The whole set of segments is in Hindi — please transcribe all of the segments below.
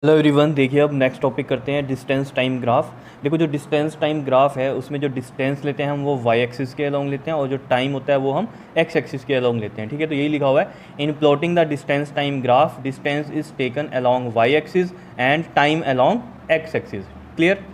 हेलो एवरीवन, देखिए अब नेक्स्ट टॉपिक करते हैं डिस्टेंस टाइम ग्राफ। देखो, जो डिस्टेंस टाइम ग्राफ है उसमें जो डिस्टेंस लेते हैं हम वो वाई एक्सिस के अलोंग लेते हैं और जो टाइम होता है वो हम एक्स एक्सिस के अलोंग लेते हैं। ठीक है, तो यही लिखा हुआ है, in plotting the distance time graph distance is taken along Y axis and time along X axis. Clear.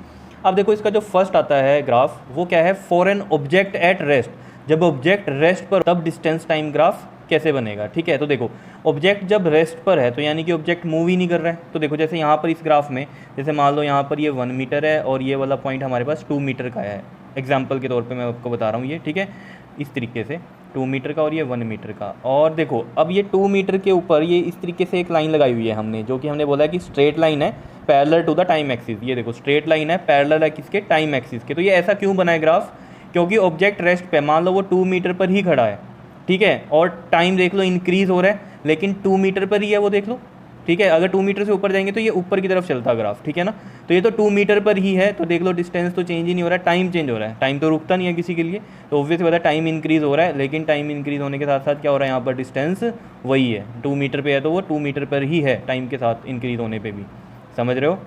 अब देखो, इसका जो फर्स्ट आता है ग्राफ वो क्या है, for an object at rest. जब ऑब्जेक्ट रेस्ट पर तब डिस्टेंस टाइम ग्राफ कैसे बनेगा। ठीक है, तो देखो ऑब्जेक्ट जब रेस्ट पर है तो यानी कि ऑब्जेक्ट मूव ही नहीं कर रहा है। तो देखो जैसे यहाँ पर इस ग्राफ में, जैसे मान लो यहाँ पर ये 1 मीटर है और ये वाला पॉइंट हमारे पास 2 मीटर का है। एग्जाम्पल के तौर पे मैं आपको बता रहा हूँ ये। ठीक है, इस तरीके से 2 मीटर का और ये 1 मीटर का। और देखो अब ये 2 मीटर के ऊपर ये इस तरीके से एक लाइन लगाई हुई है हमने, जो कि हमने बोला है कि स्ट्रेट लाइन है parallel to the time axis. ये देखो स्ट्रेट लाइन है पैरेलल है किसके, टाइम एक्सिस के। तो ये ऐसा क्यों बना है ग्राफ, क्योंकि ऑब्जेक्ट रेस्ट पे, मान लो वो 2 मीटर पर ही खड़ा है। ठीक है, और टाइम देख लो इंक्रीज हो रहा है, लेकिन 2 मीटर पर ही है वो, देख लो। ठीक है, अगर 2 मीटर से ऊपर जाएंगे तो ये ऊपर की तरफ चलता ग्राफ। ठीक है ना, तो ये तो 2 मीटर पर ही है, तो देख लो डिस्टेंस तो चेंज ही नहीं हो रहा है, टाइम चेंज हो रहा है। टाइम तो रुकता नहीं है किसी के लिए, तो ऑब्वियस बात है टाइम इंक्रीज हो रहा है। लेकिन टाइम इंक्रीज होने के साथ साथ क्या हो रहा है, यहाँ पर डिस्टेंस वही है, 2 मीटर पर है तो वो 2 मीटर पर ही है टाइम के साथ इंक्रीज होने पर भी। समझ रहे हो।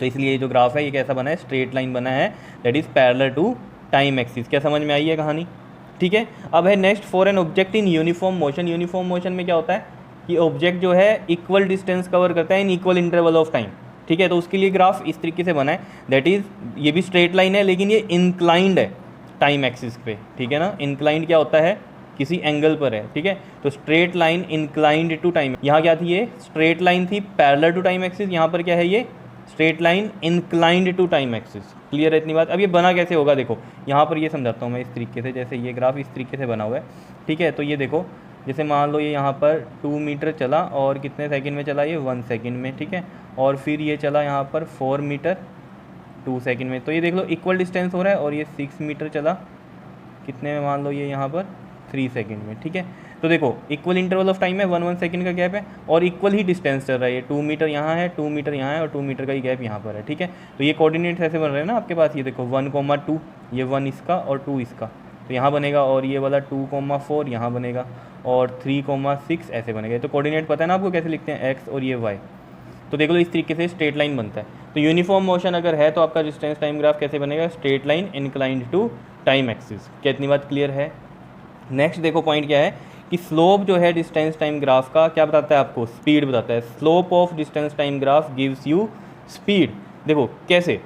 तो इसलिए ये जो ग्राफ है ये कैसा बना है, स्ट्रेट लाइन बना है, that is parallel to time axis. क्या समझ में आई है कहानी। ठीक है, अब है next, for an object in uniform motion. Uniform motion में क्या होता है कि ऑब्जेक्ट जो है इक्वल डिस्टेंस कवर करता है in equal interval of time. ठीक है, तो उसके लिए ग्राफ इस तरीके से बना है, दैट इज़ ये भी स्ट्रेट लाइन है लेकिन ये इंक्लाइंड है टाइम एक्सिस पे। ठीक है ना, इंक्लाइंड क्या होता है, किसी एंगल पर है। ठीक है, तो straight line inclined to time, यहाँ क्या थी, ये स्ट्रेट लाइन थी पैरेलल टू टाइम एक्सिस, यहाँ पर क्या है, ये straight line inclined to time axis. Clear है इतनी बात। अब ये बना कैसे होगा, देखो यहाँ पर ये समझाता हूँ मैं इस तरीके से, जैसे ये ग्राफ इस तरीके से बना हुआ है। ठीक है, तो ये देखो, जैसे मान लो ये यहाँ पर 2 मीटर चला और कितने सेकंड में चला, ये 1 सेकंड में। ठीक है, और फिर ये चला यहाँ पर 4 मीटर 2 सेकंड में। तो ये देख लो इक्वल डिस्टेंस हो रहा है। और ये 6 मीटर चला कितने में, मान लो ये यहाँ पर 3 सेकंड में। ठीक है, तो देखो इक्वल इंटरवल ऑफ टाइम है, 1 सेकंड का गैप है और इक्वल ही डिस्टेंस चल रहा है। ये 2 मीटर यहाँ है, 2 मीटर यहाँ है और 2 मीटर का ही गैप यहाँ पर है। ठीक है, तो ये कोऑर्डिनेट्स ऐसे बन रहे हैं ना आपके पास, ये देखो 1,2, ये 1 इसका और 2 इसका, तो यहाँ बनेगा। और ये वाला 2,4 यहाँ बनेगा और 3,6 ऐसे बनेगा। तो कोऑर्डिनेट पता है ना आपको कैसे लिखते हैं, एक्स और ये वाई। तो देख लो इस तरीके से स्ट्रेट लाइन बनता है। तो यूनिफॉर्म मोशन अगर है तो आपका डिस्टेंस टाइम ग्राफ कैसे बनेगा, straight line inclined to time axis. क्या इतनी बात क्लियर है। नेक्स्ट देखो पॉइंट क्या है कि स्लोप जो है डिस्टेंस टाइम ग्राफ का क्या बताता है आपको, स्पीड बताता है। Slope of distance time graph gives you speed. देखो कैसे,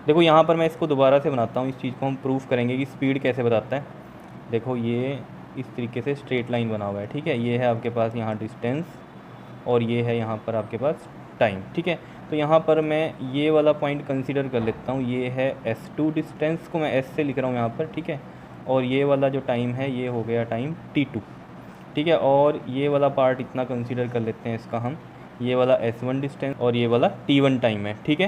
देखो यहाँ पर मैं इसको दोबारा से बनाता हूँ, इस चीज़ को हम प्रूफ करेंगे कि स्पीड कैसे बताता है। देखो ये इस तरीके से स्ट्रेट लाइन बना हुआ है। ठीक है, ये है आपके पास यहाँ डिस्टेंस और ये है यहाँ पर आपके पास टाइम। ठीक है, तो यहाँ पर मैं ये वाला पॉइंट कंसीडर कर लेता हूँ, ये है S2, डिस्टेंस को मैं S से लिख रहा हूँ यहाँ पर। ठीक है, और ये वाला जो टाइम है ये हो गया टाइम T2। ठीक है, और ये वाला पार्ट इतना कंसीडर कर लेते हैं इसका हम, ये वाला S1 डिस्टेंस और ये वाला T1 टाइम है। ठीक है,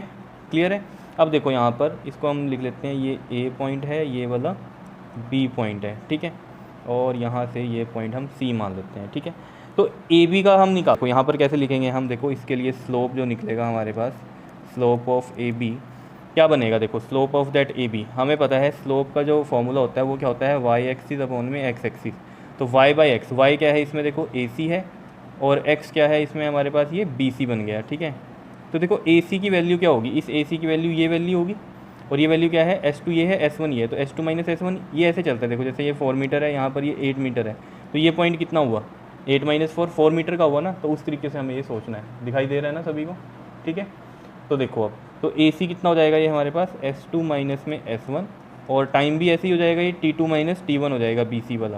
क्लियर है। अब देखो यहाँ पर इसको हम लिख लेते हैं, ये A पॉइंट है, ये वाला B पॉइंट है। ठीक है, और यहाँ से ये पॉइंट हम C मान लेते हैं। ठीक है, तो ए बी का हम निकाल, यहाँ पर कैसे लिखेंगे हम, देखो इसके लिए स्लोप जो निकलेगा हमारे पास, स्लोप ऑफ ए बी क्या बनेगा। देखो slope of that A B हमें पता है, स्लोप का जो फॉर्मूला होता है वो क्या होता है, वाई एक्सिस अपॉन में एक्स एक्सिस। तो वाई बाई एक्स, वाई क्या है इसमें, देखो ए सी है, और एक्स क्या है इसमें हमारे पास, ये बी सी बन गया। ठीक है, तो देखो ए सी की वैल्यू क्या होगी, इस ए सी की वैल्यू ये वैल्यू होगी, और ये वैल्यू क्या है, S2 ये है, S1 ये है, तो S2 माइनस S1 ये ऐसे चलता है। देखो जैसे ये 4 मीटर है, यहाँ पर ये 8 मीटर है, तो ये पॉइंट कितना हुआ, 8 माइनस 4, 4 मीटर का हुआ ना। तो उस तरीके से हमें ये सोचना है, दिखाई दे रहा है ना सभी को। ठीक है, तो देखो अब तो ए सी कितना हो जाएगा, ये हमारे पास S2 माइनस में S1, और टाइम भी ऐसे ही हो जाएगा, ये T2 माइनस T1 हो जाएगा, BC वाला,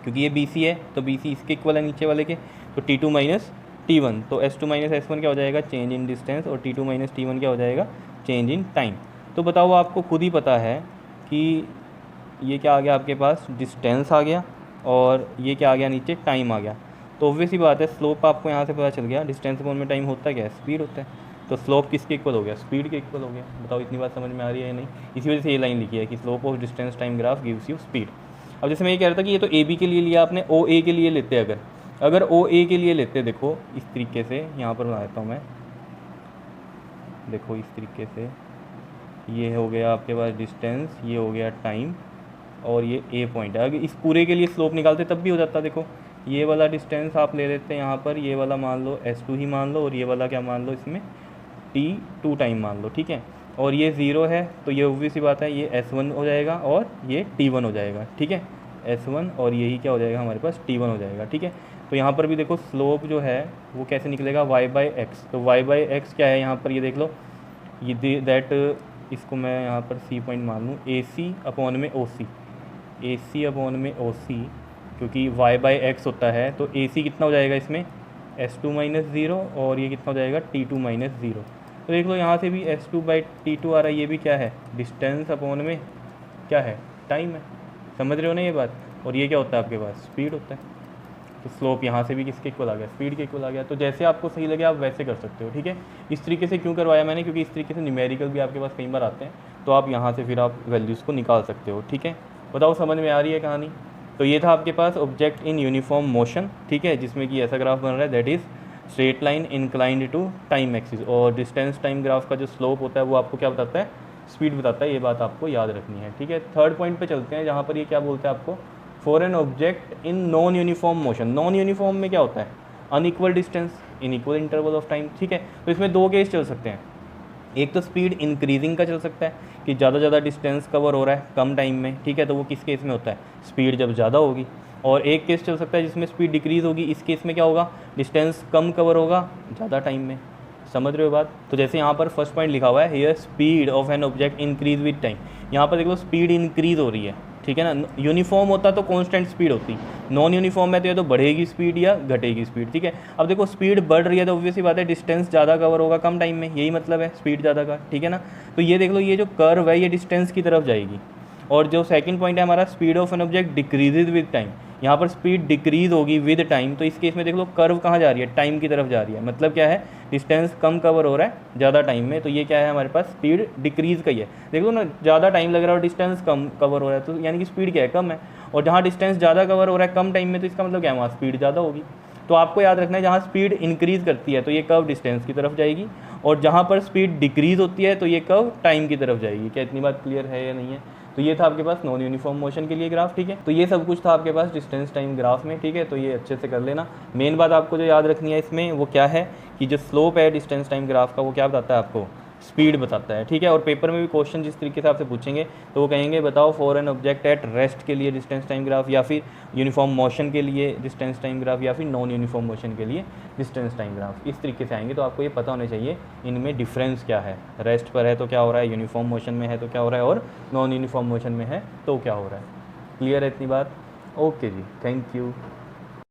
क्योंकि ये BC है तो BC इसके इक्वल है नीचे वाले के, तो T2 माइनस T1, तो S2 माइनस S1 क्या हो जाएगा, चेंज इन डिस्टेंस, और T2 माइनस T1 क्या हो जाएगा, चेंज इन टाइम। तो बताओ आपको खुद ही पता है कि ये क्या आ गया आपके पास, डिस्टेंस आ गया, और ये क्या आ गया नीचे, टाइम आ गया। तो ऑब्वियस ही बात है, स्लोप आपको यहाँ से पता चल गया, डिस्टेंस अपॉन में टाइम होता क्या है, स्पीड होता है। तो स्लोप किसके इक्वल हो गया, स्पीड के इक्वल हो गया। बताओ इतनी बात समझ में आ रही है या नहीं। इसी वजह से ये लाइन लिखी है कि slope of distance time graph gives you speed. अब जैसे मैं ये कह रहा था कि ये तो ए बी के लिए लिया आपने, ओ ए के लिए लेते अगर ओ ए के लिए लेते, देखो इस तरीके से यहाँ पर बना देता हूँ मैं, देखो इस तरीके से, ये हो गया आपके पास डिस्टेंस, ये हो गया टाइम, और ये ए पॉइंट है। अगर इस पूरे के लिए स्लोप निकालते तब भी हो जाता, देखो ये वाला डिस्टेंस आप ले लेते हैं यहाँ पर, ये वाला मान लो S2 ही मान लो, और ये वाला क्या मान लो, इसमें T2 टाइम मान लो, ठीक है। और ये 0 है तो ये ऑब्वियस सी बात है, ये S1 हो जाएगा और ये T1 हो जाएगा, ठीक है। S1 और यही क्या हो जाएगा हमारे पास, T1 हो जाएगा, ठीक है। तो यहाँ पर भी देखो स्लोप जो है वो कैसे निकलेगा, y/x। तो y/x क्या है यहाँ पर, ये देख लो, ये दैट, इसको मैं यहाँ पर C पॉइंट मान लूँ, AC अपॉन में OC, क्योंकि y/x होता है तो AC कितना हो जाएगा इसमें, S2 - 0, और ये कितना हो जाएगा, T2 - 0। तो देख लो यहाँ से भी S2/T2 आ रहा है, ये भी क्या है, डिस्टेंस अपॉन में क्या है, टाइम है। समझ रहे हो ना ये बात। और ये क्या होता है आपके पास, स्पीड होता है। तो स्लोप यहाँ से भी किसके इक्वल आ गया, स्पीड के इक्वल आ गया। तो जैसे आपको सही लगे आप वैसे कर सकते हो, ठीक है। इस तरीके से क्यों करवाया मैंने, क्योंकि इस तरीके से न्यूमेरिकल भी आपके पास कई बार आते हैं, तो आप यहाँ से फिर आप वैल्यूज़ को निकाल सकते हो, ठीक है। बताओ समझ में आ रही है कहानी। तो ये था आपके पास ऑब्जेक्ट इन यूनिफॉर्म मोशन, ठीक है, जिसमें कि ऐसा ग्राफ बन रहा है, that is straight line inclined to time axis. और डिस्टेंस टाइम ग्राफ का जो स्लोप होता है वो आपको क्या बताता है, स्पीड बताता है। ये बात आपको याद रखनी है, ठीक है। थर्ड पॉइंट पे चलते हैं, जहाँ पर ये क्या बोलते हैं आपको, for an object in non uniform motion. Non uniform में क्या होता है, unequal distance in equal interval of time, ठीक है। तो इसमें दो केस चल सकते हैं, एक तो स्पीड इंक्रीजिंग का चल सकता है कि ज़्यादा डिस्टेंस कवर हो रहा है कम टाइम में, ठीक है, तो वो किस केस में होता है, स्पीड जब ज़्यादा होगी। और एक केस चल सकता है जिसमें स्पीड डिक्रीज़ होगी, इस केस में क्या होगा, डिस्टेंस कम कवर होगा ज़्यादा टाइम में। समझ रहे हो बात। तो जैसे यहाँ पर फर्स्ट पॉइंट लिखा हुआ है, here speed of an object increase with time. यहाँ पर देख लो स्पीड इंक्रीज हो रही है, ठीक है ना। यूनिफॉर्म होता तो कांस्टेंट स्पीड होती, नॉन यूनिफॉर्म में तो या तो बढ़ेगी स्पीड या घटेगी स्पीड, ठीक है। अब देखो स्पीड बढ़ रही है तो ऑब्वियस सी बात है डिस्टेंस ज़्यादा कवर होगा कम टाइम में, यही मतलब है स्पीड ज़्यादा का, ठीक है ना। तो ये देख लो, ये जो कर्व है ये डिस्टेंस की तरफ जाएगी। और जो सेकंड पॉइंट है हमारा, speed of an object decreases with time, यहाँ पर स्पीड डिक्रीज होगी विद टाइम। तो इस केस में देख लो कर्व कहाँ जा रही है, टाइम की तरफ जा रही है। मतलब क्या है, डिस्टेंस कम कवर हो रहा है ज़्यादा टाइम में, तो ये क्या है हमारे पास, स्पीड डिक्रीज़ का ही है। देखो ना, ज़्यादा टाइम लग रहा है और डिस्टेंस कम कवर हो रहा है, तो यानी कि स्पीड क्या है, कम है। और जहाँ डिस्टेंस ज़्यादा कवर हो रहा है कम टाइम में, तो इसका मतलब क्या है, वहाँ स्पीड ज़्यादा होगी। तो आपको याद रखना है, जहाँ स्पीड इंक्रीज़ करती है तो ये कर्व डिस्टेंस की तरफ जाएगी, और जहाँ पर स्पीड डिक्रीज़ होती है तो ये कर्व टाइम की तरफ जाएगी। क्या इतनी बात क्लियर है या नहीं है। तो ये था आपके पास नॉन यूनिफॉर्म मोशन के लिए ग्राफ, ठीक है। तो ये सब कुछ था आपके पास डिस्टेंस टाइम ग्राफ में, ठीक है। तो ये अच्छे से कर लेना। मेन बात आपको जो याद रखनी है इसमें वो क्या है कि जो स्लोप है डिस्टेंस टाइम ग्राफ का वो क्या बताता है आपको, स्पीड बताता है, ठीक है। और पेपर में भी क्वेश्चन जिस तरीके से आपसे पूछेंगे तो वो कहेंगे बताओ for an object at rest के लिए डिस्टेंस टाइम ग्राफ, या फिर यूनिफॉर्म मोशन के लिए डिस्टेंस टाइम ग्राफ, या फिर नॉन यूनिफॉर्म मोशन के लिए डिस्टेंस टाइम ग्राफ। इस तरीके से आएंगे। तो आपको ये पता होना चाहिए इनमें डिफरेंस क्या है, रेस्ट पर है तो क्या हो रहा है, यूनिफॉर्म मोशन में है तो क्या हो रहा है, और नॉन यूनिफॉर्म मोशन में है तो क्या हो रहा है। क्लियर है इतनी बात। ओके जी, थैंक यू।